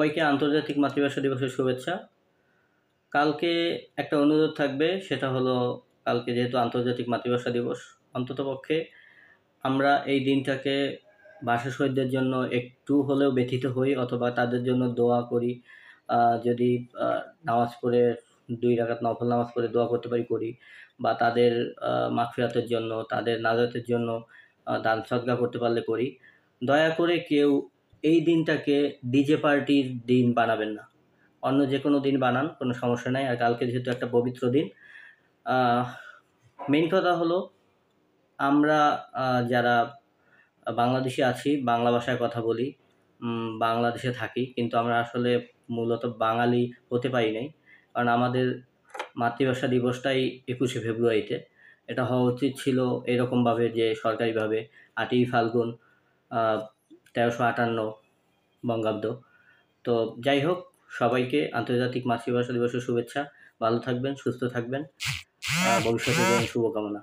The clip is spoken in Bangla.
সবাইকে আন্তর্জাতিক মাতৃভাষা দিবসের শুভেচ্ছা। কালকে একটা অনুরোধ থাকবে, সেটা হলো কালকে যেহেতু আন্তর্জাতিক মাতৃভাষা দিবস, অন্ততপক্ষে আমরা এই দিনটাকে ভাষা শহীদদের জন্য একটু হলেও ব্যথিত হই অথবা তাদের জন্য দোয়া করি। যদি নামাজ পড়ে 2 রাকাত নফল নামাজ পড়ে দোয়া করতে পারি করি, বা তাদের মাগফিরাতের জন্য, তাদের নাজাতের জন্য দান সদকা করতে পারলে করি। দয়া করে কেউ এই দিনটাকে ডিজে পার্টির দিন বানাবেন না। অন্য যে কোনো দিন বানান, কোনো সমস্যা নাই। আর কালকে যেহেতু একটা পবিত্র দিন, মেইন কথা হলো আমরা যারা বাংলাদেশি আছি, বাংলা ভাষায় কথা বলি, বাংলাদেশে থাকি, কিন্তু আমরা আসলে মূলত বাঙালি হতে পারি নাই। কারণ আমাদের মাতৃভাষা দিবসটাই 21শে ফেব্রুয়ারিতে। এটা হওয়া উচিত ছিল এরকমভাবে যে সরকারিভাবে 8ই ফাল্গুন 1358 বঙ্গাব্দ। তো যাই হোক, সবাইকে আন্তর্জাতিক মাতৃভাষা দিবসের শুভেচ্ছা। ভালো থাকবেন, সুস্থ থাকবেন, ভবিষ্যতের জন্য শুভকামনা।